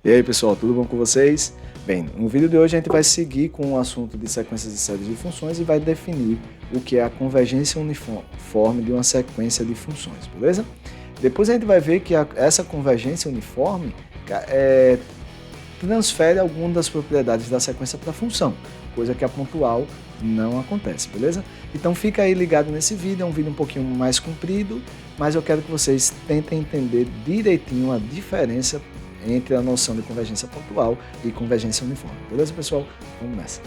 E aí pessoal, tudo bom com vocês? Bem, no vídeo de hoje a gente vai seguir com o assunto de sequências de séries de funções e vai definir o que é a convergência uniforme de uma sequência de funções, beleza? Depois a gente vai ver que essa convergência uniforme transfere algumas das propriedades da sequência para a função, coisa que a pontual não acontece, beleza? Então fica aí ligado nesse vídeo, é um vídeo um pouquinho mais comprido, mas eu quero que vocês tentem entender direitinho a diferença entre a noção de convergência pontual e convergência uniforme. Beleza, pessoal? Vamos nessa.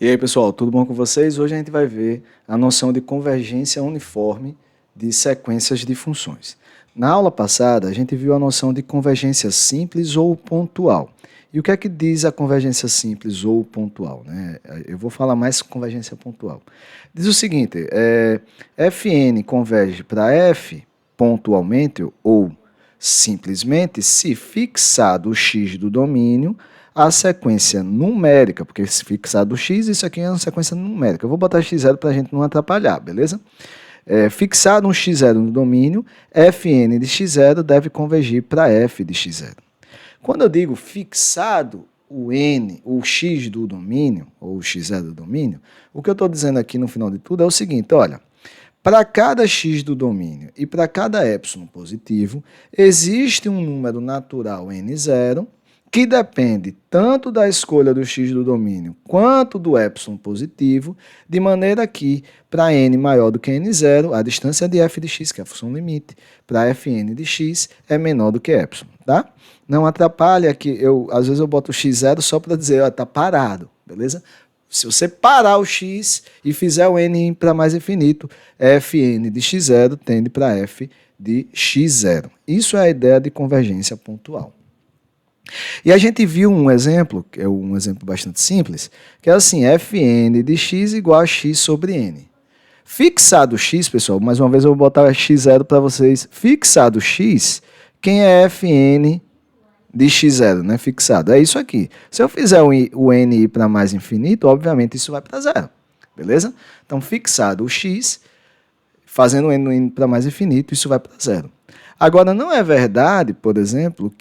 E aí, pessoal, tudo bom com vocês? Hoje a gente vai ver a noção de convergência uniforme de sequências de funções. Na aula passada, a gente viu a noção de convergência simples ou pontual. E o que é que diz a convergência simples ou pontual, né? Eu vou falar mais convergência pontual. Diz o seguinte, Fn converge para F pontualmente ou simplesmente se fixado o x do domínio, a sequência numérica, porque se fixado o x, isso aqui é uma sequência numérica. Eu vou botar x0 para a gente não atrapalhar, beleza? Fixado um x0 no domínio, Fn de x0 deve convergir para F de x0. Quando eu digo fixado o n, o x do domínio, ou o x0 do domínio, o que eu estou dizendo aqui no final de tudo é o seguinte, olha, para cada x do domínio e para cada epsilon positivo, existe um número natural n0 que depende tanto da escolha do x do domínio quanto do epsilon positivo, de maneira que, para n maior do que n0, a distância de f de x, que é a função limite, para fn de x é menor do que epsilon, tá? Não atrapalha que às vezes eu boto o x0 só para dizer, ó, tá parado, beleza? Se você parar o x e fizer o n para mais infinito, fn de x0 tende para f de x0. Isso é a ideia de convergência pontual. E a gente viu um exemplo, que é um exemplo bastante simples, que é assim, fn de x igual a x sobre n. Fixado x, pessoal, mais uma vez eu vou botar x0 para vocês. Fixado x, quem é fn de x0, né? Fixado. É isso aqui. Se eu fizer o n ir para mais infinito, obviamente isso vai para zero. Beleza? Então, fixado o x, fazendo o n para mais infinito, isso vai para zero. Agora, não é verdade, por exemplo,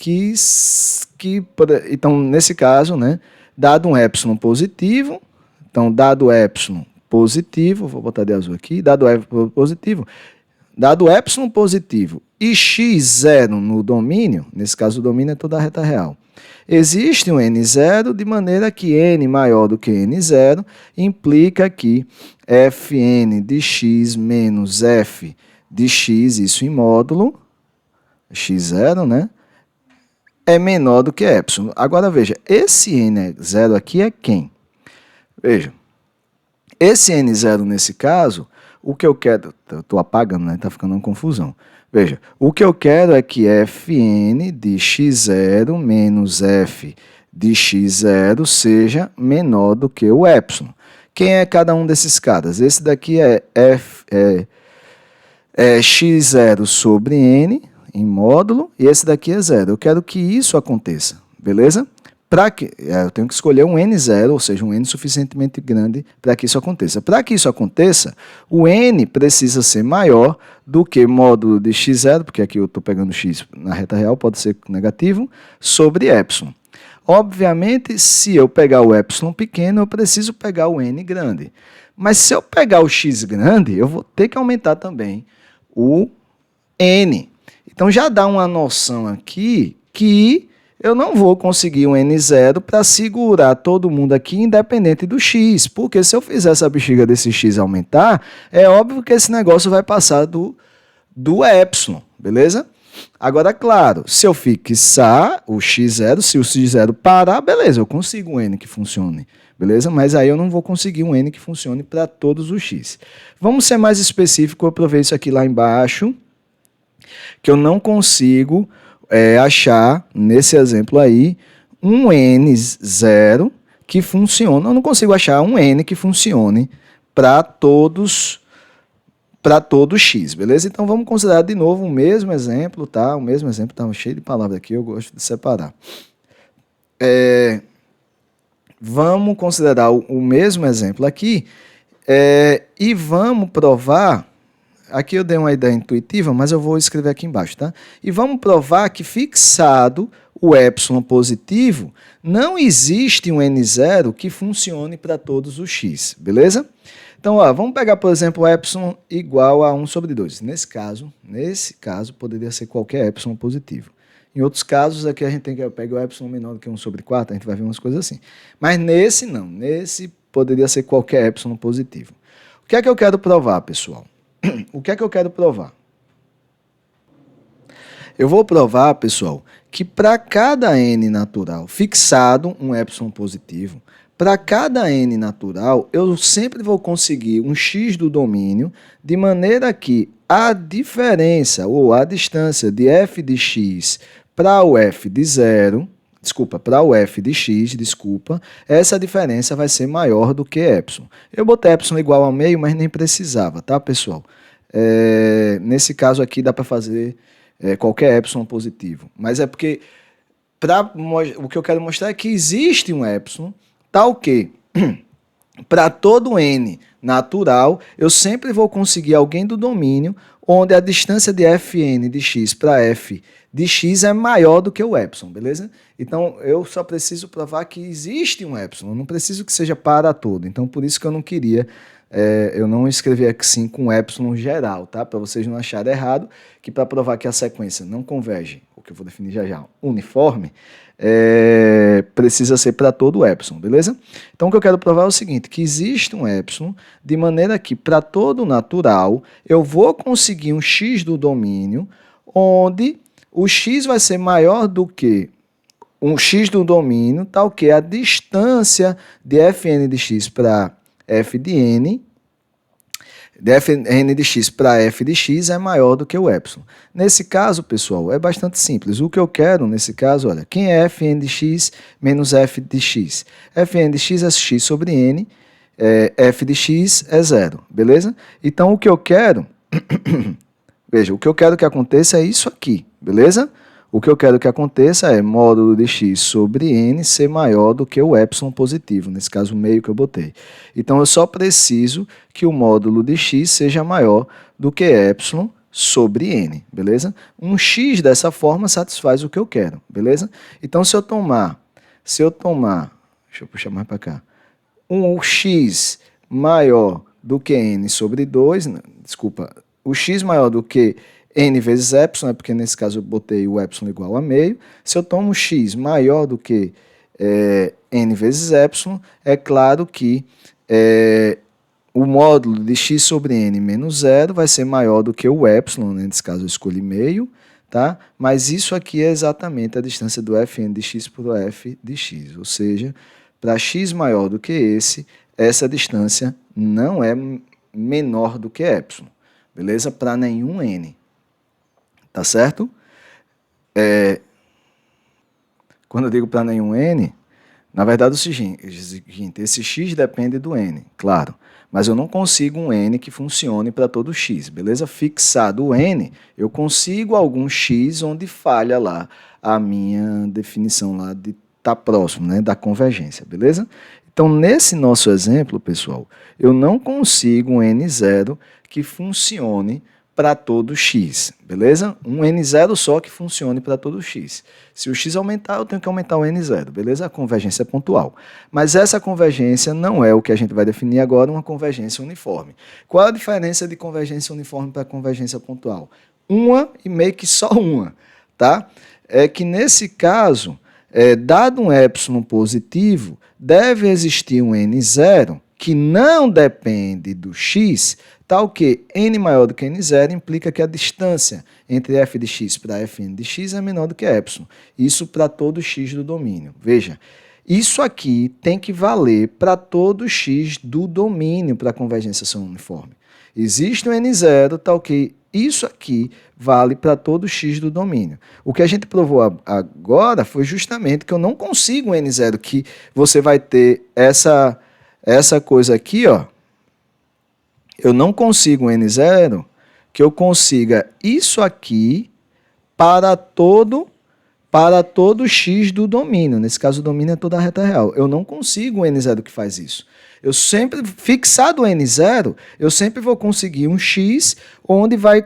então, nesse caso, né, dado um epsilon positivo, então, dado epsilon positivo, vou botar de azul aqui, dado epsilon positivo e x0 no domínio, nesse caso o domínio é toda a reta real, existe um n0 de maneira que n maior do que n0 implica que fn de x menos f de x, isso em módulo, x0, né, é menor do que epsilon. Agora veja, esse n0 aqui é quem? Veja, esse n0 nesse caso, o que eu quero, estou apagando, né? Está ficando uma confusão. Veja, o que eu quero é que fn de x0 menos f de x0 seja menor do que o epsilon. Quem é cada um desses caras? Esse daqui é x0 sobre n, em módulo, e esse daqui é zero. Eu quero que isso aconteça, beleza? Eu tenho que escolher um n0, ou seja, um n suficientemente grande para que isso aconteça. Para que isso aconteça, o n precisa ser maior do que módulo de x0, porque aqui eu estou pegando x na reta real, pode ser negativo, sobre epsilon. Obviamente, se eu pegar o epsilon pequeno, eu preciso pegar o n grande. Mas se eu pegar o x grande, eu vou ter que aumentar também o n. Então, já dá uma noção aqui que eu não vou conseguir um n0 para segurar todo mundo aqui independente do x, porque se eu fizer essa bexiga desse x aumentar, é óbvio que esse negócio vai passar do epsilon, beleza? Agora, claro, se eu fixar o x0, se o x0 parar, beleza, eu consigo um n que funcione, beleza? Mas aí eu não vou conseguir um n que funcione para todos os x. Vamos ser mais específico, eu provei isso aqui lá embaixo, que eu não consigo achar, nesse exemplo aí, um n0 que funcione. Eu não consigo achar um n que funcione para todo x, beleza? Então, vamos considerar de novo o mesmo exemplo, tá? O mesmo exemplo, tá cheio de palavras aqui, eu gosto de separar. Vamos considerar o mesmo exemplo aqui, E vamos provar, aqui eu dei uma ideia intuitiva, mas eu vou escrever aqui embaixo, tá? E vamos provar que fixado o epsilon positivo, não existe um n0 que funcione para todos os x, beleza? Então, ó, vamos pegar, por exemplo, o epsilon igual a 1 sobre 2. Nesse caso, poderia ser qualquer epsilon positivo. Em outros casos, aqui a gente tem que pegar o epsilon menor do que 1 sobre 4, a gente vai ver umas coisas assim. Mas nesse não, nesse poderia ser qualquer epsilon positivo. O que é que eu quero provar, pessoal? O que é que eu quero provar? Eu vou provar, pessoal, que para cada n natural fixado um epsilon positivo, para cada n natural, eu sempre vou conseguir um x do domínio, de maneira que a diferença, ou a distância de f de x para o f de zero, para o f de x, essa diferença vai ser maior do que epsilon. Eu botei epsilon igual a meio, mas nem precisava, tá, pessoal? Nesse caso aqui dá para fazer qualquer epsilon positivo. Mas é porque o que eu quero mostrar é que existe um epsilon, tal que para todo n natural, eu sempre vou conseguir alguém do domínio onde a distância de fn de x para f de x é maior do que o epsilon, beleza? Então, eu só preciso provar que existe um epsilon, eu não preciso que seja para todo. Então, por isso que eu não queria, eu não escrevi aqui sim com epsilon geral, tá? Para vocês não acharem errado, que para provar que a sequência não converge, o que eu vou definir já já, uniforme, precisa ser para todo o epsilon, beleza? Então, o que eu quero provar é o seguinte, que existe um epsilon, de maneira que para todo natural, eu vou conseguir um x do domínio, onde o x vai ser maior do que um x do domínio, tal que a distância de fn de x para f de n, de fn de x para f de x é maior do que o epsilon. Nesse caso, pessoal, é bastante simples. O que eu quero, nesse caso, olha, quem é fn de x menos f de x? Fn de x é x sobre n, f de x é zero, beleza? Então, o que eu quero, veja, o que eu quero que aconteça é isso aqui, beleza? O que eu quero que aconteça é módulo de x sobre n ser maior do que o epsilon positivo, nesse caso o meio que eu botei. Então, eu só preciso que o módulo de x seja maior do que epsilon sobre n, beleza? Um x dessa forma satisfaz o que eu quero, beleza? Então, se eu tomar, deixa eu puxar mais para cá, um x maior do que n sobre 2, o x maior do que n vezes epsilon, porque nesse caso eu botei o epsilon igual a meio. Se eu tomo x maior do que n vezes epsilon, é claro que o módulo de x sobre n menos zero vai ser maior do que o epsilon, né? Nesse caso eu escolhi meio, tá? Mas isso aqui é exatamente a distância do fn de x por f de x, ou seja, para x maior do que essa distância não é menor do que epsilon, beleza? Para nenhum n. Tá certo? Quando eu digo para nenhum n, na verdade é o seguinte, esse x depende do n, claro, mas eu não consigo um n que funcione para todo x, beleza? Fixado o n, eu consigo algum x onde falha lá a minha definição lá de estar próximo, né, da convergência, beleza? Então, nesse nosso exemplo, pessoal, eu não consigo um n0 que funcione para todo x, beleza? Um n0 só que funcione para todo x. Se o x aumentar, eu tenho que aumentar o n0, beleza? A convergência é pontual. Mas essa convergência não é o que a gente vai definir agora, uma convergência uniforme. Qual a diferença de convergência uniforme para convergência pontual? Uma e meio que só uma, tá? É que nesse caso, dado um epsilon positivo, deve existir um n0 que não depende do x, tal que n maior do que n0 implica que a distância entre f de x para fn de x é menor do que epsilon. Isso para todo x do domínio. Veja, isso aqui tem que valer para todo x do domínio para a convergência uniforme. Existe um n0, tal que isso aqui vale para todo x do domínio. O que a gente provou agora foi justamente que eu não consigo um n0, que você vai ter essa coisa aqui, ó. Eu não consigo um n0 que eu consiga isso aqui para todo para todo x do domínio. Nesse caso, o domínio é toda a reta real. Eu não consigo um n0 que faz isso. Eu sempre, fixado o n0, eu sempre vou conseguir um x onde vai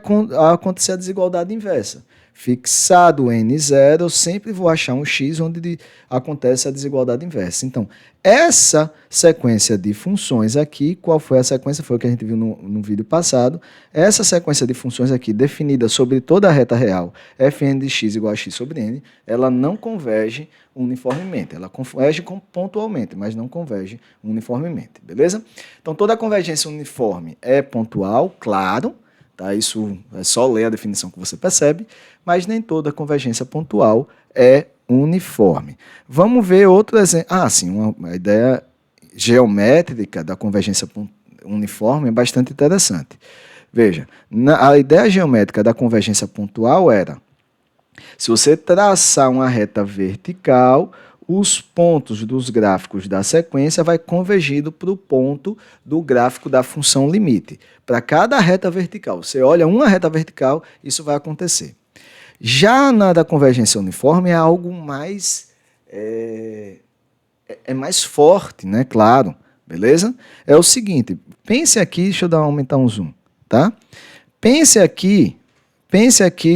acontecer a desigualdade inversa. Fixado o n0, eu sempre vou achar um x onde acontece a desigualdade inversa. Então, essa sequência de funções aqui, qual foi a sequência? Foi o que a gente viu no vídeo passado. Essa sequência de funções aqui, definida sobre toda a reta real, fn de x igual a x sobre n, ela não converge uniformemente. Ela converge pontualmente, mas não converge uniformemente, beleza? Então, toda convergência uniforme é pontual, claro. Tá? Isso é só ler a definição que você percebe, mas nem toda convergência pontual é uniforme. Vamos ver outro exemplo. Sim, uma ideia geométrica da convergência uniforme é bastante interessante. Veja, a ideia geométrica da convergência pontual era, se você traçar uma reta vertical, os pontos dos gráficos da sequência vai convergindo para o ponto do gráfico da função limite. Para cada reta vertical, você olha uma reta vertical, isso vai acontecer. Já na da convergência uniforme é algo mais mais forte, né? Claro, beleza? É o seguinte, pense aqui, deixa eu aumentar um zoom, tá? Pense aqui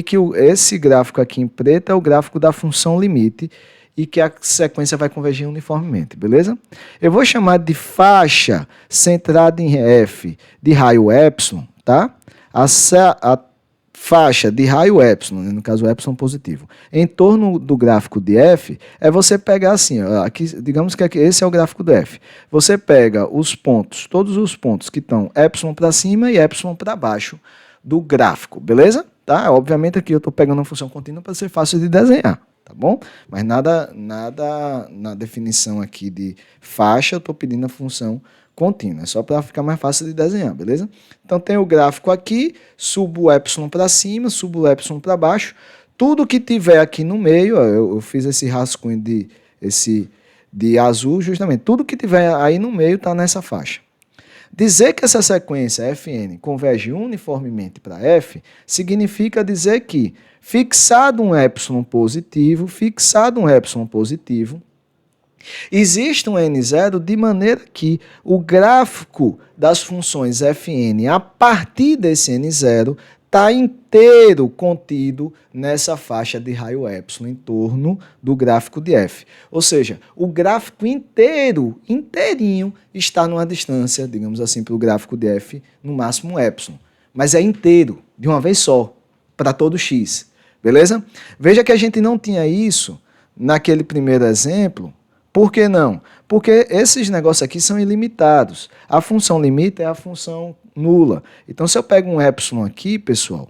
que esse gráfico aqui em preto é o gráfico da função limite e que a sequência vai convergir uniformemente, beleza? Eu vou chamar de faixa centrada em F de raio epsilon, tá? A faixa de raio epsilon, no caso epsilon positivo, em torno do gráfico de F, é você pegar assim, ó, aqui, digamos que aqui, esse é o gráfico do F. Você pega os pontos, todos os pontos que estão epsilon para cima e epsilon para baixo do gráfico, beleza? Tá? Obviamente aqui eu estou pegando uma função contínua para ser fácil de desenhar. Tá bom? Mas nada na definição aqui de faixa, eu estou pedindo a função contínua. É só para ficar mais fácil de desenhar, beleza? Então tem o gráfico aqui, subo o epsilon para cima, subo o epsilon para baixo. Tudo que tiver aqui no meio, ó, eu fiz esse rascunho de azul justamente. Tudo que tiver aí no meio está nessa faixa. Dizer que essa sequência Fn converge uniformemente para F significa dizer que, fixado um epsilon positivo, existe um n0 de maneira que o gráfico das funções Fn a partir desse n0 está inteiro contido nessa faixa de raio epsilon em torno do gráfico de F. Ou seja, o gráfico inteirinho, está numa distância, digamos assim, para o gráfico de F, no máximo epsilon. Mas é inteiro, de uma vez só, para todo x. Beleza? Veja que a gente não tinha isso naquele primeiro exemplo. Por que não? Porque esses negócios aqui são ilimitados. A função limite é a função nula. Então, se eu pego um epsilon aqui, pessoal,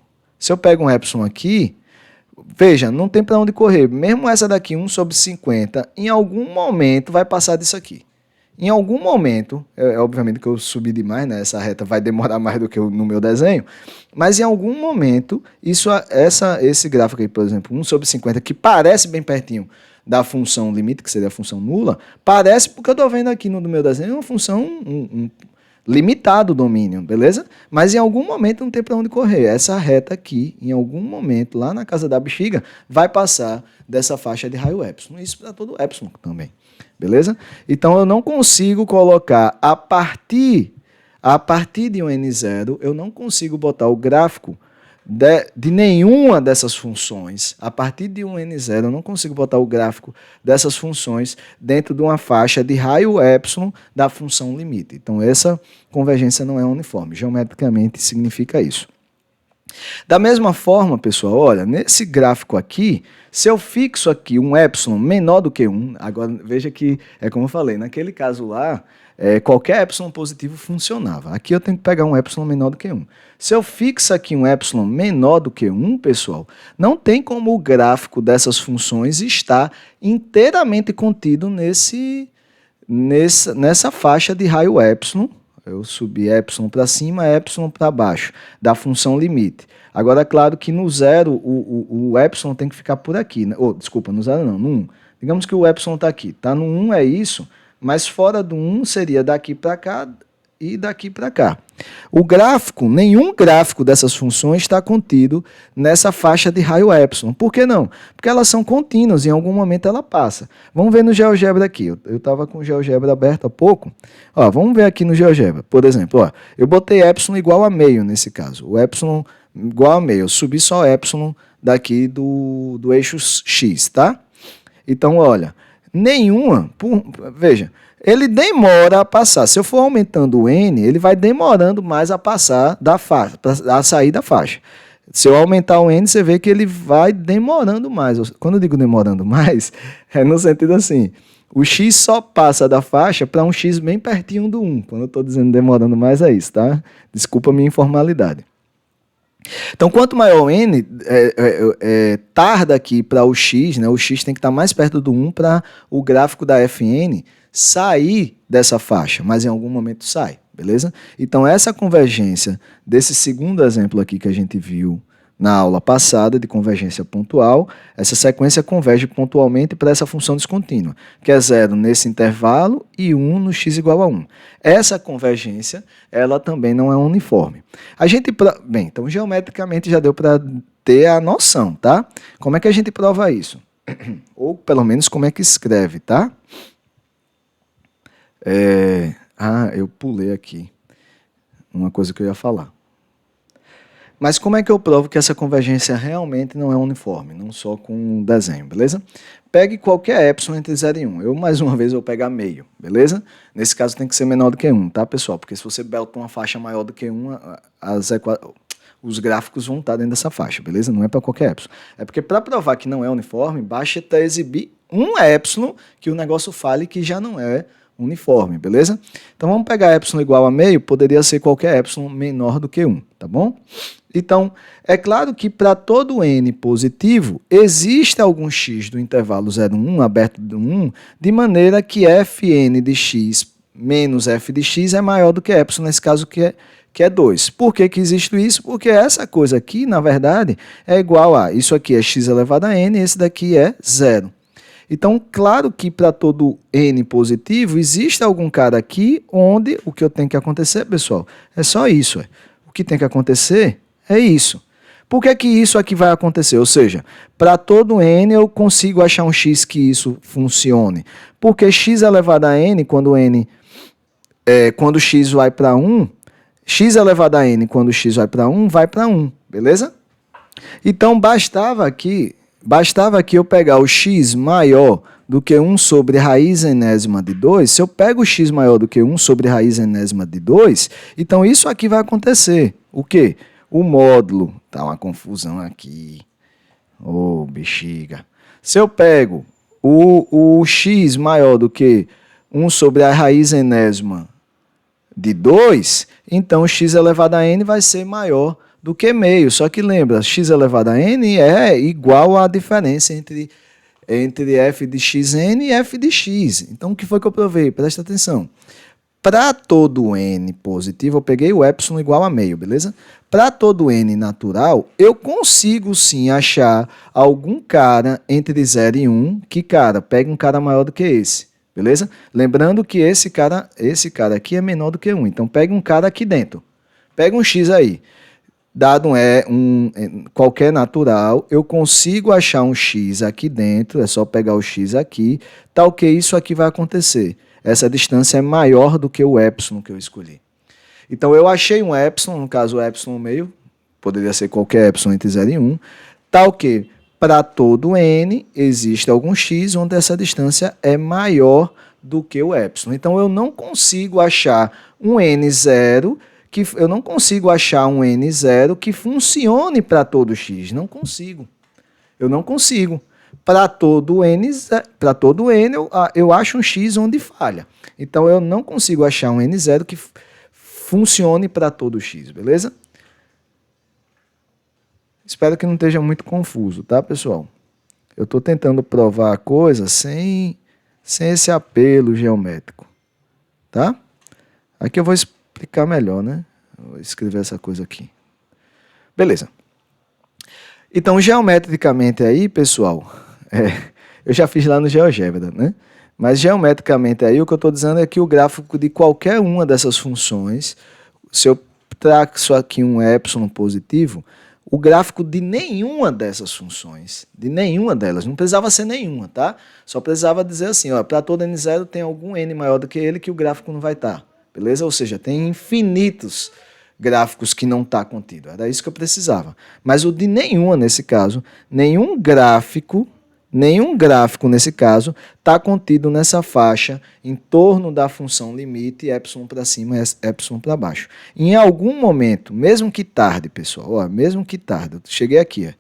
veja, não tem para onde correr. Mesmo essa daqui, 1 sobre 50, em algum momento vai passar disso aqui. Em algum momento, obviamente que eu subi demais, né? Essa reta vai demorar mais do que no meu desenho, mas em algum momento, esse gráfico aqui, por exemplo, 1 sobre 50, que parece bem pertinho da função limite, que seria a função nula, parece, porque eu estou vendo aqui no meu desenho, uma função limitado o domínio, beleza? Mas em algum momento não tem para onde correr. Essa reta aqui, em algum momento, lá na casa da bexiga, vai passar dessa faixa de raio epsilon. Isso para todo epsilon também, beleza? Então eu não consigo colocar a partir de um n0, eu não consigo botar o gráfico de nenhuma dessas funções. A partir de um n0, eu não consigo botar o gráfico dessas funções dentro de uma faixa de raio epsilon da função limite. Então, essa convergência não é uniforme. Geometricamente, significa isso. Da mesma forma, pessoal, olha, nesse gráfico aqui, se eu fixo aqui um epsilon menor do que 1, agora veja que, é como eu falei, naquele caso lá, qualquer epsilon positivo funcionava. Aqui eu tenho que pegar um epsilon menor do que 1. Se eu fixo aqui um epsilon menor do que 1, pessoal, não tem como o gráfico dessas funções estar inteiramente contido nessa faixa de raio epsilon. Eu subi epsilon para cima, epsilon para baixo, da função limite. Agora, é claro que no zero, o epsilon tem que ficar por aqui. Né? Desculpa, no zero não, no 1. Digamos que o epsilon está aqui. Tá no 1 é isso, mas fora do 1 seria daqui para cá, e daqui para cá. O gráfico, nenhum gráfico dessas funções está contido nessa faixa de raio epsilon. Por que não? Porque elas são contínuas, em algum momento ela passa. Vamos ver no GeoGebra aqui. Eu estava com o GeoGebra aberto há pouco. Ó, vamos ver aqui no GeoGebra. Por exemplo, ó, eu botei epsilon igual a meio nesse caso. O epsilon igual a meio. Eu subi só epsilon daqui do eixo X, tá? Então, olha, nenhuma, veja, ele demora a passar. Se eu for aumentando o N, ele vai demorando mais a passar da faixa, a sair da faixa. Se eu aumentar o N, você vê que ele vai demorando mais. Quando eu digo demorando mais, é no sentido assim, o X só passa da faixa para um X bem pertinho do 1. Quando eu estou dizendo demorando mais, é isso, tá? Desculpa a minha informalidade. Então, quanto maior o N, tarda aqui para o X, né? O X tem que estar mais perto do 1 para o gráfico da Fn sair dessa faixa, mas em algum momento sai, beleza? Então, essa convergência desse segundo exemplo aqui que a gente viu na aula passada de convergência pontual, essa sequência converge pontualmente para essa função descontínua, que é 0 nesse intervalo e 1 no x igual a 1. Essa convergência, ela também não é uniforme. Bem, então geometricamente já deu para ter a noção, tá? Como é que a gente prova isso? Ou pelo menos como é que escreve, tá? Eu pulei aqui uma coisa que eu ia falar. Mas como é que eu provo que essa convergência realmente não é uniforme, não só com um desenho, beleza? Pegue qualquer epsilon entre 0 e 1. Mais uma vez, eu vou pegar meio, beleza? Nesse caso tem que ser menor do que 1, tá, pessoal? Porque se você bota uma faixa maior do que 1, os gráficos vão estar dentro dessa faixa, beleza? Não é para qualquer epsilon. É porque para provar que não é uniforme, basta exibir um epsilon que o negócio fale que já não é uniforme, beleza? Então vamos pegar epsilon igual a meio, poderia ser qualquer epsilon menor do que 1, tá bom? Então, é claro que para todo n positivo, existe algum x do intervalo 0, 1, aberto do 1, de maneira que fn de x menos f de x é maior do que epsilon, nesse caso que é 2. Por que existe isso? Porque essa coisa aqui, na verdade, é igual a, isso aqui é x elevado a n, esse daqui é 0. Então, claro que para todo n positivo, existe algum cara aqui onde o que eu tenho que acontecer, pessoal, é só isso. O que tem que acontecer é isso. Por que isso aqui vai acontecer? Ou seja, para todo n eu consigo achar um x que isso funcione. Porque x elevado a n, quando x vai para 1, x elevado a n, quando x vai para 1, vai para 1, beleza? Então, bastava aqui eu pegar o x maior do que 1 sobre raiz enésima de 2. Se eu pego o x maior do que 1 sobre raiz enésima de 2, então isso aqui vai acontecer. O quê? O módulo, tá uma confusão aqui, bexiga. Se eu pego o x maior do que 1 sobre a raiz enésima de 2, então o x elevado a n vai ser maior do que meio. Só que lembra, x elevado a n é igual à diferença entre f de xn e f de x. Então o que foi que eu provei? Presta atenção. Para todo n positivo, eu peguei o epsilon igual a meio, beleza? Para todo n natural, eu consigo sim achar algum cara entre 0 e 1, que, cara, pega um cara maior do que esse, beleza? Lembrando que esse cara aqui é menor do que 1, então pega um cara aqui dentro. Pega um x aí. Dado qualquer natural, eu consigo achar um x aqui dentro, é só pegar o x aqui, tal que isso aqui vai acontecer. Essa distância é maior do que o epsilon que eu escolhi. Então, eu achei um epsilon, no caso o epsilon meio, poderia ser qualquer epsilon entre 0 e 1, tal que para todo n existe algum x onde essa distância é maior do que o epsilon. Então, eu não consigo achar um n0 que funcione para todo x. Não consigo. Eu não consigo. Para todo n, eu acho um x onde falha. Então, eu não consigo achar um n0 que funcione para todo x, beleza? Espero que não esteja muito confuso, tá, pessoal? Eu estou tentando provar a coisa sem esse apelo geométrico, tá? Aqui eu vou explicar melhor, né? Vou escrever essa coisa aqui. Beleza. Então, geometricamente aí, pessoal, eu já fiz lá no GeoGebra, né? Mas geometricamente aí o que eu estou dizendo é que o gráfico de qualquer uma dessas funções, se eu traço aqui um epsilon positivo, o gráfico de nenhuma dessas funções, de nenhuma delas, não precisava ser nenhuma, tá? Só precisava dizer assim, ó, para todo n0 tem algum n maior do que ele que o gráfico não vai estar, beleza? Ou seja, tem infinitos gráficos que não está contido, era isso que eu precisava. Mas o de nenhuma nesse caso, nenhum gráfico nesse caso está contido nessa faixa em torno da função limite epsilon para cima e epsilon para baixo. Em algum momento, mesmo que tarde, pessoal, ó, mesmo que tarde, eu cheguei aqui, ó,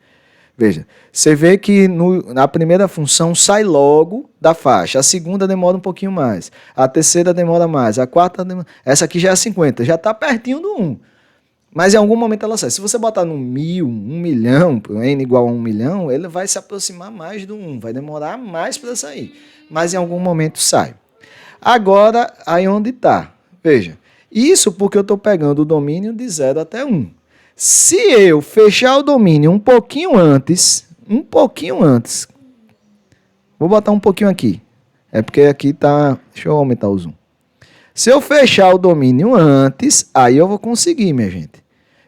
veja, você vê que na primeira função sai logo da faixa, a segunda demora um pouquinho mais, a terceira demora mais, a quarta demora, essa aqui já é 50, já está pertinho do 1. Mas em algum momento ela sai. Se você botar no 1000, 1 milhão, n igual a 1 milhão, ele vai se aproximar mais do 1, vai demorar mais para sair. Mas em algum momento sai. Agora, aí onde está? Veja, isso porque eu estou pegando o domínio de 0 até 1. Se eu fechar o domínio um pouquinho antes, vou botar um pouquinho aqui. É porque aqui está, deixa eu aumentar o zoom. Se eu fechar o domínio antes, aí eu vou conseguir, minha gente.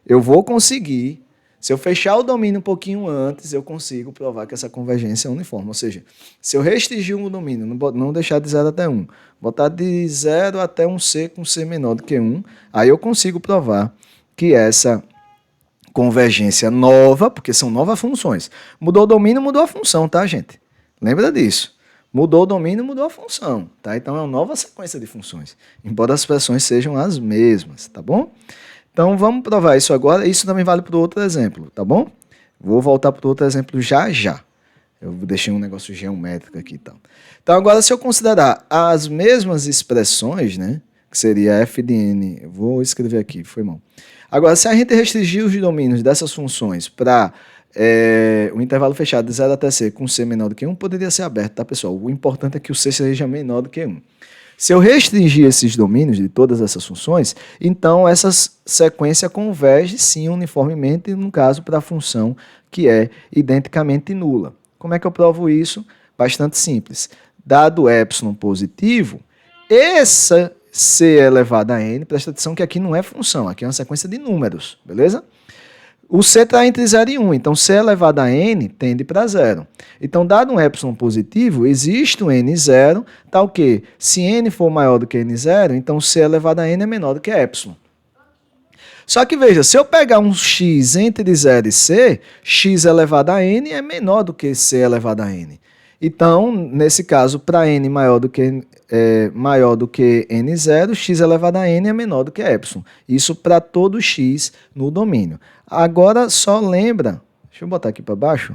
Eu vou conseguir, se eu fechar o domínio um pouquinho antes, eu consigo provar que essa convergência é uniforme. Ou seja, se eu restringir um domínio, não deixar de 0 até 1, botar de 0 até um C com C menor do que 1, aí eu consigo provar que essa convergência nova, porque são novas funções. Mudou o domínio, mudou a função, tá, gente? Lembra disso. Mudou o domínio, mudou a função, tá? Então é uma nova sequência de funções, embora as expressões sejam as mesmas, tá bom? Então, vamos provar isso agora. Isso também vale para o outro exemplo, tá bom? Vou voltar para o outro exemplo já. Eu deixei um negócio geométrico aqui e tal. Então, agora, se eu considerar as mesmas expressões, né? Que seria f de n. Vou escrever aqui, foi mal. Agora, se a gente restringir os domínios dessas funções para o intervalo fechado de 0 até c com c menor do que 1, poderia ser aberto, tá, pessoal? O importante é que o c seja menor do que 1. Se eu restringir esses domínios de todas essas funções, então essa sequência converge sim uniformemente, no caso, para a função que é identicamente nula. Como é que eu provo isso? Bastante simples. Dado epsilon positivo, essa c elevado a n, presta atenção que aqui não é função, aqui é uma sequência de números, beleza? O c está entre 0 e 1, então c elevado a n tende para 0. Então, dado um epsilon positivo, existe um n0, tal que, se n for maior do que n0, então c elevado a n é menor do que epsilon. Só que, veja, se eu pegar um x entre 0 e c, x elevado a n é menor do que c elevado a n. Então, nesse caso, para n maior do que n0, x elevado a n é menor do que epsilon. Isso para todo x no domínio. Agora, só lembra, deixa eu botar aqui para baixo,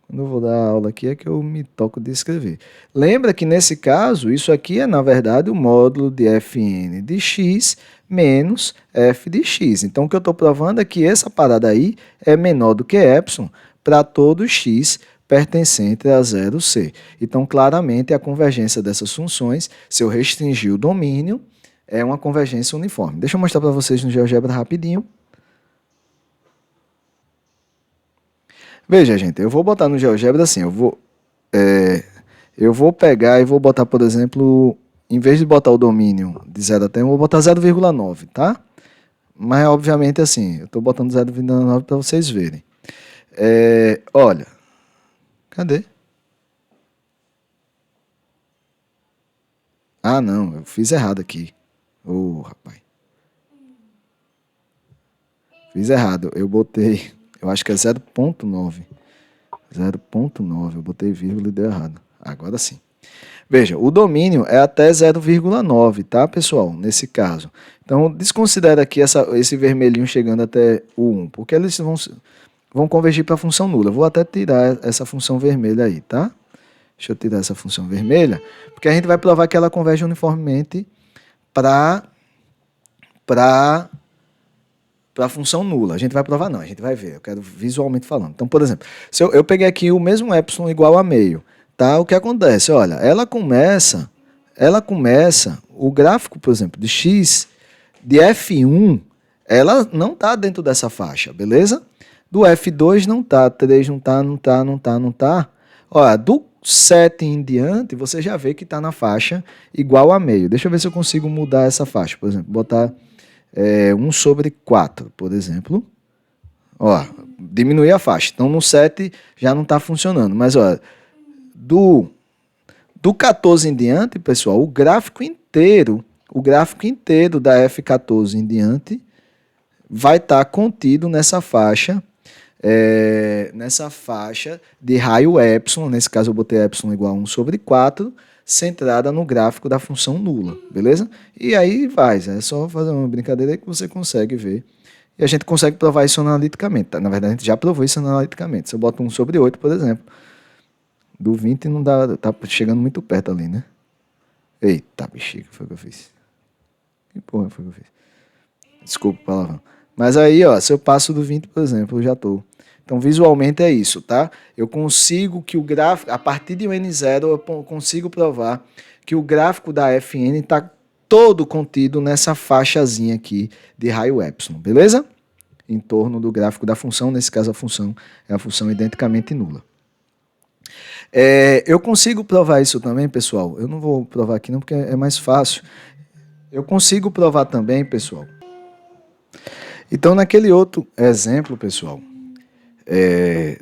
quando eu vou dar aula aqui é que eu me toco de escrever. Lembra que nesse caso, isso aqui é na verdade o módulo de fn de x menos f de x. Então, o que eu estou provando é que essa parada aí é menor do que epsilon para todo x pertencente a 0c. Então, claramente, a convergência dessas funções, se eu restringir o domínio, é uma convergência uniforme. Deixa eu mostrar para vocês no GeoGebra rapidinho. Veja, gente, eu vou botar no GeoGebra assim, eu vou pegar e vou botar, por exemplo, em vez de botar o domínio de 0 até 1, eu vou botar 0,9, tá? Mas, obviamente, assim, eu estou botando 0,9 para vocês verem. Olha, cadê? Ah, não, eu fiz errado aqui. Ô, rapaz. Fiz errado, eu botei, eu acho que é 0,9. 0,9, eu botei vírgula e deu errado. Agora sim. Veja, o domínio é até 0,9, tá, pessoal? Nesse caso. Então, desconsidera aqui esse vermelhinho chegando até o 1, porque eles vão convergir para a função nula. Eu vou até tirar essa função vermelha aí, tá? Deixa eu tirar essa função vermelha, porque a gente vai provar que ela converge uniformemente para a função nula. A gente vai provar não, a gente vai ver, eu quero visualmente falando. Então, por exemplo, se eu peguei aqui o mesmo epsilon igual a meio, tá? O que acontece? Olha, ela começa, o gráfico, por exemplo, de x, de f1, ela não está dentro dessa faixa, beleza? Do f2 não está, 3 não está. Olha, do 7 em diante, você já vê que está na faixa igual a meio. Deixa eu ver se eu consigo mudar essa faixa. Por exemplo, botar 1/4, por exemplo. Ó, diminuir a faixa. Então, no 7 já não está funcionando. Mas, ó, do 14 em diante, pessoal, o gráfico inteiro da F14 em diante vai estar contido nessa faixa de raio epsilon. Nesse caso eu botei epsilon igual a 1/4, centrada no gráfico da função nula, beleza? E aí vai, é só fazer uma brincadeira aí que você consegue ver. E a gente consegue provar isso analiticamente, tá? Na verdade, a gente já provou isso analiticamente. Se eu boto 1/8, por exemplo, do 20 não dá, tá chegando muito perto ali, né? Eita, bexiga, foi o que eu fiz. Que porra foi o que eu fiz? Desculpa o palavrão. Mas aí, ó, se eu passo do 20, por exemplo, eu já tô. Então, visualmente é isso, tá? Eu consigo que o gráfico, a partir de um N0, eu consigo provar que o gráfico da Fn está todo contido nessa faixazinha aqui de raio epsilon, beleza? Em torno do gráfico da função, nesse caso a função é a função identicamente nula. Eu consigo provar isso também, pessoal. Eu não vou provar aqui não, porque é mais fácil. Eu consigo provar também, pessoal. Então, naquele outro exemplo, pessoal,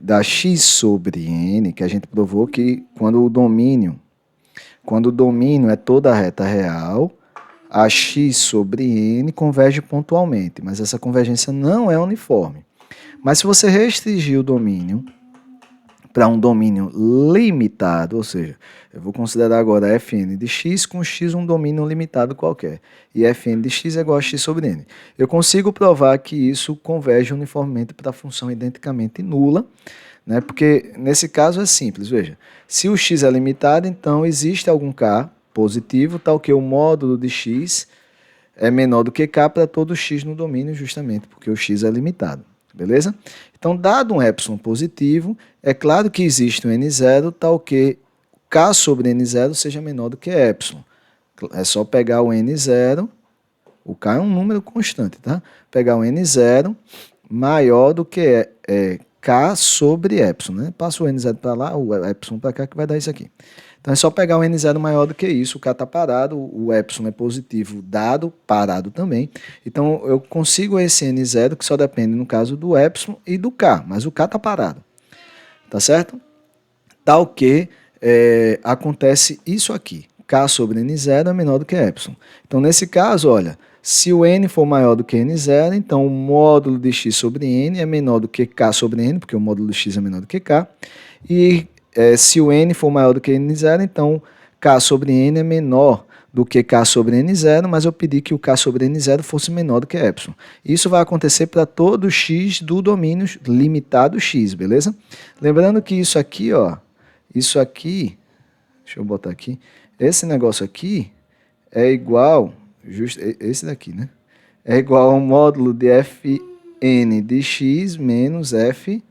da x sobre n, que a gente provou que quando o domínio é toda a reta real, a x sobre n converge pontualmente, mas essa convergência não é uniforme. Mas se você restringir o domínio para um domínio limitado, ou seja, eu vou considerar agora fn de x com x um domínio limitado qualquer, e fn de x é igual a x sobre n. Eu consigo provar que isso converge uniformemente para a função identicamente nula, né? Porque nesse caso é simples, veja, se o x é limitado, então existe algum k positivo, tal que o módulo de x é menor do que k para todo x no domínio, justamente porque o x é limitado. Beleza? Então, dado um epsilon positivo, é claro que existe um n0, tal que k sobre n0 seja menor do que epsilon. É só pegar o n0, o k é um número constante, tá? Pegar o n0 maior do que k sobre epsilon, né? Passa o n0 para lá, o epsilon para cá, que vai dar isso aqui. Então, é só pegar o n0 maior do que isso, o k está parado, o epsilon é positivo dado, parado também. Então, eu consigo esse n0, que só depende, no caso, do epsilon e do k, mas o k está parado. Tá certo? Tal que acontece isso aqui. K sobre n0 é menor do que epsilon. Então, nesse caso, olha, se o n for maior do que n0, então o módulo de x sobre n é menor do que k sobre n, porque o módulo de x é menor do que k. E se o n for maior do que n0, então k sobre n é menor do que k sobre n0, mas eu pedi que o k sobre n0 fosse menor do que epsilon. Isso vai acontecer para todo x do domínio limitado x, beleza? Lembrando que isso aqui, ó, isso aqui, deixa eu botar aqui, esse negócio aqui é igual, esse daqui, né? É igual ao módulo de fn de x menos f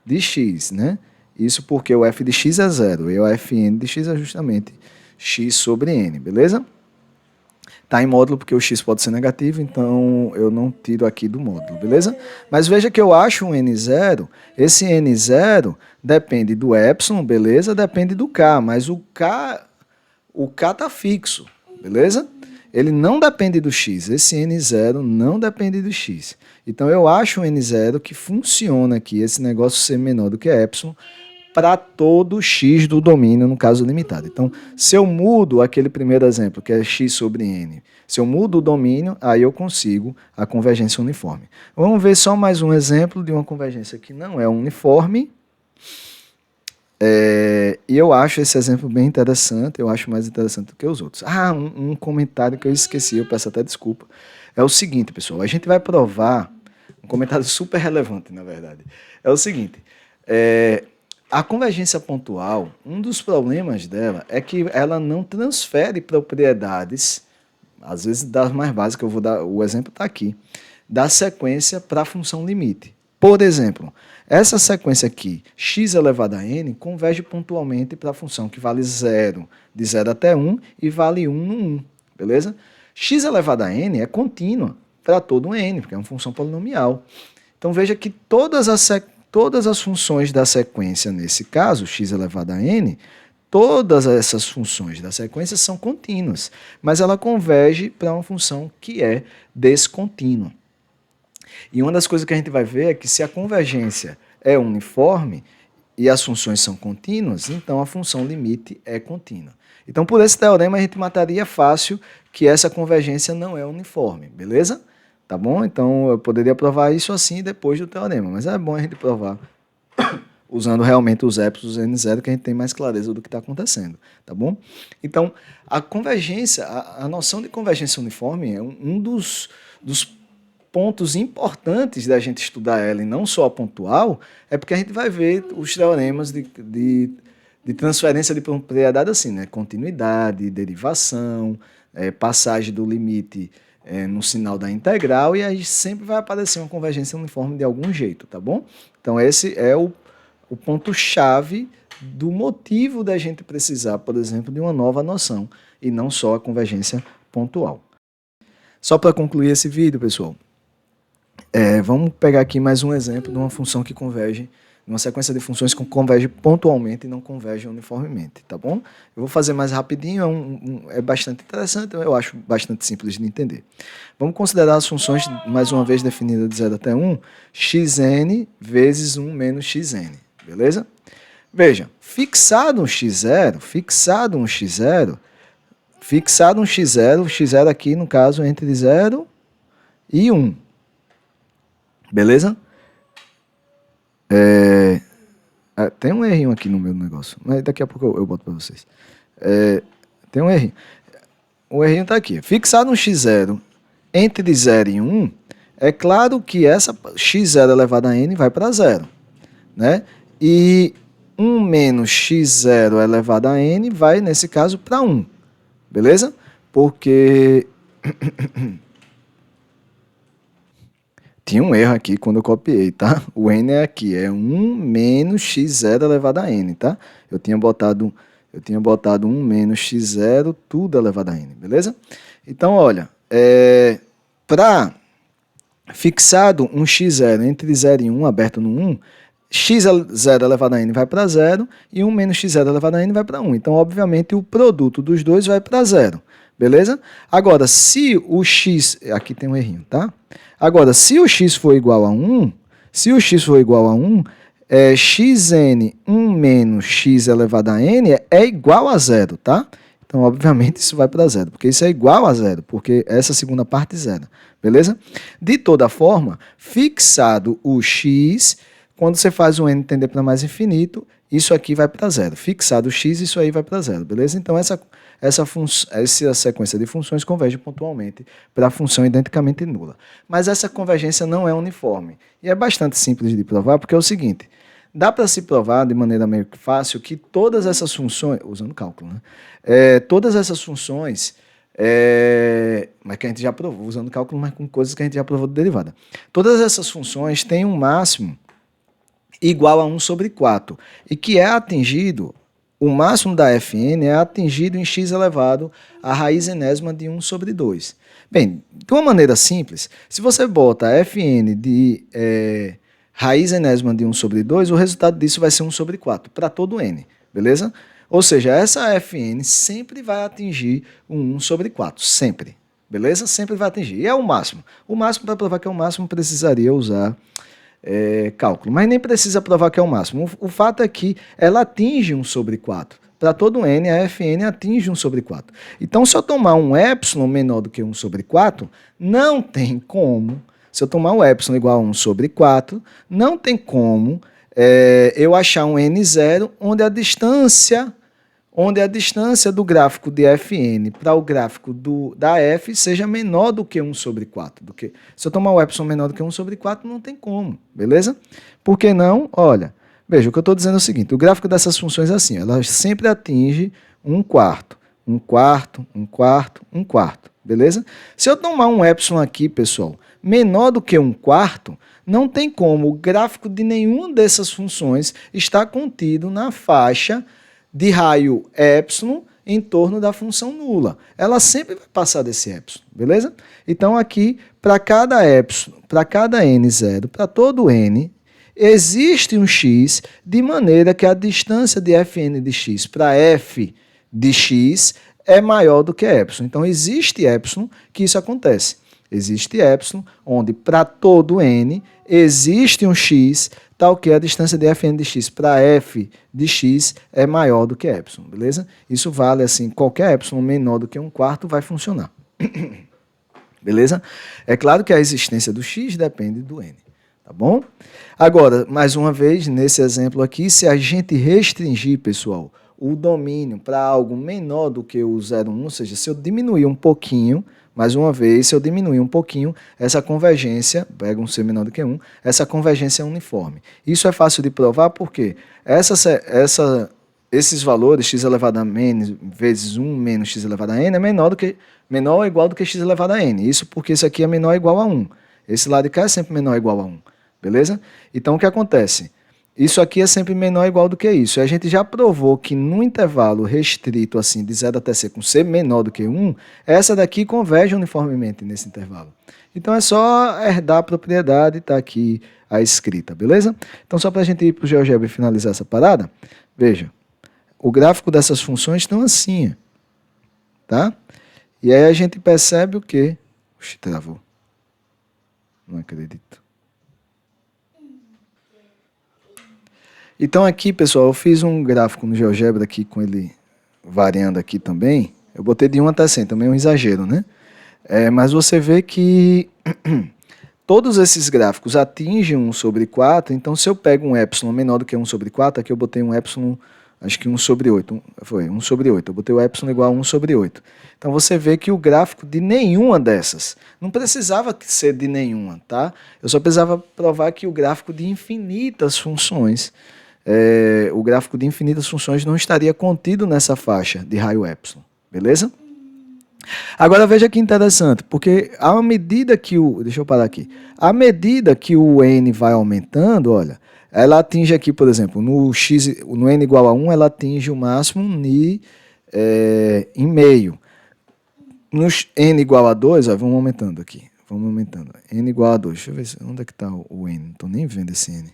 de x, né? Isso porque o f de x é 0 e o fn de x é justamente x sobre n, beleza? Está em módulo porque o x pode ser negativo, então eu não tiro aqui do módulo, beleza? Mas veja que eu acho um n0, esse n0 depende do epsilon, beleza? Depende do k, mas o k está fixo, beleza? Ele não depende do x, esse n0 não depende do x. Então eu acho um n0 que funciona aqui, esse negócio ser menor do que epsilon, para todo x do domínio, no caso limitado. Então, se eu mudo aquele primeiro exemplo, que é x sobre n, se eu mudo o domínio, aí eu consigo a convergência uniforme. Vamos ver só mais um exemplo de uma convergência que não é uniforme. E eu acho esse exemplo bem interessante, eu acho mais interessante do que os outros. Um comentário que eu esqueci, eu peço até desculpa. É o seguinte, pessoal, a gente vai provar, um comentário super relevante, na verdade. É o seguinte, a convergência pontual, um dos problemas dela é que ela não transfere propriedades, às vezes das mais básicas, eu vou dar, o exemplo está aqui, da sequência para a função limite. Por exemplo, essa sequência aqui, x elevado a n, converge pontualmente para a função que vale 0, de 0 até 1, e vale 1 no 1, beleza? X elevado a n é contínua para todo n, porque é uma função polinomial. Então veja que todas as funções da sequência, nesse caso, x elevado a n, todas essas funções da sequência são contínuas, mas ela converge para uma função que é descontínua. E uma das coisas que a gente vai ver é que se a convergência é uniforme e as funções são contínuas, então a função limite é contínua. Então, por esse teorema, a gente mataria fácil que essa convergência não é uniforme, beleza? Tá bom? Então, eu poderia provar isso assim depois do teorema, mas é bom a gente provar usando realmente os epsilon e n0, que a gente tem mais clareza do que está acontecendo, tá bom? Então, a convergência, a noção de convergência uniforme é um dos pontos importantes da gente estudar ela, e não só a pontual, é porque a gente vai ver os teoremas de transferência de propriedade assim, né? Continuidade, derivação, passagem do limite no sinal da integral, e aí sempre vai aparecer uma convergência uniforme de algum jeito, tá bom? Então esse é o ponto-chave do motivo da gente precisar, por exemplo, de uma nova noção, e não só a convergência pontual. Só para concluir esse vídeo, pessoal, vamos pegar aqui mais um exemplo de uma função que converge, uma sequência de funções que converge pontualmente e não converge uniformemente, tá bom? Eu vou fazer mais rapidinho, é bastante interessante, eu acho bastante simples de entender. Vamos considerar as funções, mais uma vez definidas de 0 até 1, xn vezes 1 menos xn, beleza? Veja, fixado um x0, o x0 aqui no caso entre 0 e 1, beleza? Tem um errinho aqui no meu negócio, mas daqui a pouco eu boto para vocês. Tem um errinho. O errinho está aqui. Fixado um x0 entre 0 e 1, é claro que essa x0 elevado a n vai para 0, né? E 1 menos x0 elevado a n vai, nesse caso, para 1, beleza? Porque tinha um erro aqui quando eu copiei, tá? O n é aqui, é 1 menos x0 elevado a n, tá? Eu tinha botado 1 menos x0 tudo elevado a n, beleza? Então, olha, para fixado um x0 entre 0 e 1, aberto no 1, x0 elevado a n vai para 0 e 1 menos x0 elevado a n vai para 1. Então, obviamente, o produto dos dois vai para 0, beleza? Agora, se o x... Aqui tem um errinho, tá? Agora, se o x for igual a 1, xn 1 menos x elevado a n é igual a 0, tá? Então, obviamente, isso vai para 0, porque isso é igual a 0, porque essa segunda parte é 0, beleza? De toda forma, fixado o x, quando você faz um n tender para mais infinito, isso aqui vai para 0. Fixado o x, isso aí vai para 0, beleza? Então, essa sequência de funções converge pontualmente para a função identicamente nula. Mas essa convergência não é uniforme. E é bastante simples de provar, porque é o seguinte, dá para se provar de maneira meio que fácil que todas essas funções, usando cálculo, né? Todas essas funções, mas que a gente já provou, usando cálculo, mas com coisas que a gente já provou de derivada. Todas essas funções têm um máximo igual a 1 sobre 4, e que é atingido, o máximo da Fn é atingido em x elevado à raiz enésima de 1 sobre 2. Bem, de uma maneira simples, se você bota Fn de raiz enésima de 1 sobre 2, o resultado disso vai ser 1 sobre 4, para todo n, beleza? Ou seja, essa Fn sempre vai atingir um 1 sobre 4, sempre, beleza? Sempre vai atingir, e é o máximo. O máximo, para provar que é o máximo, precisaria usar cálculo, mas nem precisa provar que é o máximo. O fato é que ela atinge 1 sobre 4. Para todo n, a Fn atinge 1 sobre 4. Então, se eu tomar um epsilon menor do que 1 sobre 4, não tem como, se eu tomar um epsilon igual a 1 sobre 4, não tem como eu achar um n0 onde a distância do gráfico de Fn para o gráfico da f seja menor do que 1 sobre 4. Se eu tomar o epsilon menor do que 1 sobre 4, não tem como, beleza? Por que não? Olha, veja, o que eu estou dizendo é o seguinte, o gráfico dessas funções é assim, ela sempre atinge 1/4, 1/4, 1/4, 1/4, beleza? Se eu tomar um epsilon aqui, pessoal, menor do que 1/4, não tem como o gráfico de nenhuma dessas funções estar contido na faixa de raio epsilon em torno da função nula. Ela sempre vai passar desse epsilon, beleza? Então, aqui, para cada epsilon, para cada n0, para todo n, existe um x de maneira que a distância de fn de x para f de x é maior do que epsilon. Então, existe epsilon que isso acontece. Existe epsilon, onde para todo n existe um x, tal que a distância de fn de x para f de x é maior do que epsilon, beleza? Isso vale assim, qualquer epsilon menor do que 1/4 vai funcionar. Beleza? É claro que a existência do x depende do n, tá bom? Agora, mais uma vez, nesse exemplo aqui, se a gente restringir, pessoal, o domínio para algo menor do que o 0,1, ou seja, se eu diminuir um pouquinho, mais uma vez, se eu diminuir um pouquinho, essa convergência, pega um c menor do que 1, essa convergência é uniforme. Isso é fácil de provar porque esses valores, x elevado a n vezes 1 menos x elevado a n, é menor ou igual do que x elevado a n. Isso porque isso aqui é menor ou igual a 1. Esse lado de cá é sempre menor ou igual a 1. Beleza? Então, o que acontece? Isso aqui é sempre menor ou igual do que isso. E a gente já provou que no intervalo restrito assim de 0 até c com c menor do que 1, essa daqui converge uniformemente nesse intervalo. Então é só herdar a propriedade e tá aqui a escrita, beleza? Então só para a gente ir para o GeoGebra e finalizar essa parada, veja, o gráfico dessas funções estão assim, tá? E aí a gente percebe o quê? Oxi, travou. Não acredito. Então aqui, pessoal, eu fiz um gráfico no GeoGebra aqui com ele variando aqui também. Eu botei de 1 até 100, também é um exagero, né? Mas você vê que todos esses gráficos atingem 1/4, então se eu pego um epsilon menor do que 1/4, aqui eu botei um epsilon, acho que 1/8, foi 1/8, eu botei o epsilon igual a 1/8. Então você vê que o gráfico de nenhuma dessas, não precisava ser de nenhuma, tá? Eu só precisava provar que o gráfico de infinitas funções, o gráfico de infinitas funções não estaria contido nessa faixa de raio epsilon, beleza? Agora veja que interessante, porque à medida que deixa eu parar aqui, à medida que o n vai aumentando, olha, ela atinge aqui, por exemplo, no n igual a 1, ela atinge o máximo ni em meio. No n igual a 2, ó, vamos aumentando aqui, n igual a 2, deixa eu ver onde é que está o n, não estou nem vendo esse n,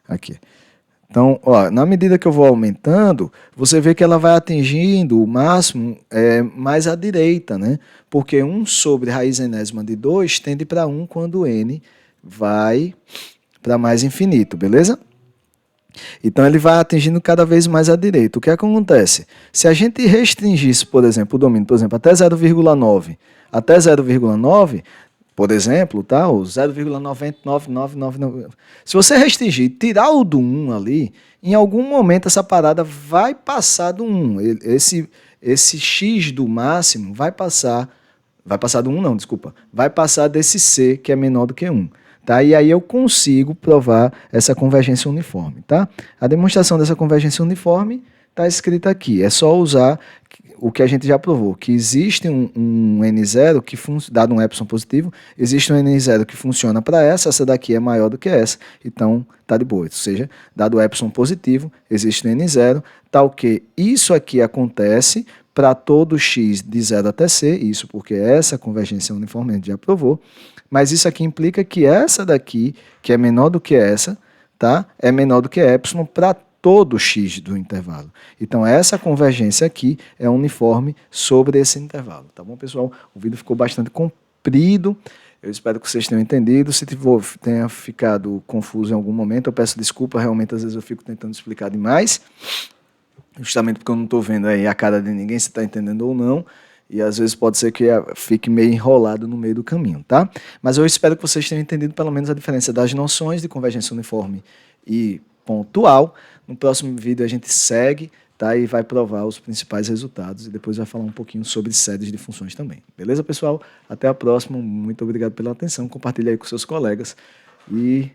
aqui. Então, ó, na medida que eu vou aumentando, você vê que ela vai atingindo o máximo mais à direita, né? Porque 1 sobre raiz enésima de 2 tende para 1 quando n vai para mais infinito, beleza? Então, ele vai atingindo cada vez mais à direita. O que acontece? Se a gente restringisse, por exemplo, o domínio, por exemplo, até 0,9, até 0,9, por exemplo, tá? O 0,99999. Se você restringir, tirar o do 1 ali, em algum momento essa parada vai passar do 1. Esse x do máximo vai passar do 1 não, desculpa, vai passar desse c que é menor do que 1. Tá? E aí eu consigo provar essa convergência uniforme. Tá? A demonstração dessa convergência uniforme está escrita aqui. É só usar o que a gente já provou, que existe um N0 que, dado um epsilon positivo, existe um N0 que funciona para essa daqui é maior do que essa, então tá de boa. Ou seja, dado o epsilon positivo, existe um N0, tal que isso aqui acontece para todo x de 0 até c, isso porque essa convergência uniforme a gente já provou, mas isso aqui implica que essa daqui, que é menor do que essa, tá? É menor do que epsilon para todo x do intervalo. Então, essa convergência aqui é uniforme sobre esse intervalo. Tá bom, pessoal? O vídeo ficou bastante comprido. Eu espero que vocês tenham entendido. Se tenha ficado confuso em algum momento, eu peço desculpa. Realmente, às vezes, eu fico tentando explicar demais. Justamente porque eu não estou vendo aí a cara de ninguém, se está entendendo ou não. E, às vezes, pode ser que fique meio enrolado no meio do caminho, tá? Mas eu espero que vocês tenham entendido, pelo menos, a diferença das noções de convergência uniforme e pontual. No próximo vídeo a gente segue, tá? E vai provar os principais resultados e depois vai falar um pouquinho sobre séries de funções também. Beleza, pessoal? Até a próxima. Muito obrigado pela atenção. Compartilhe aí com seus colegas e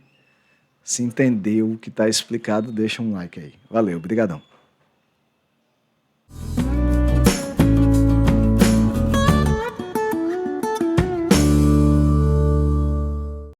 se entendeu o que está explicado, deixa um like aí. Valeu, obrigadão.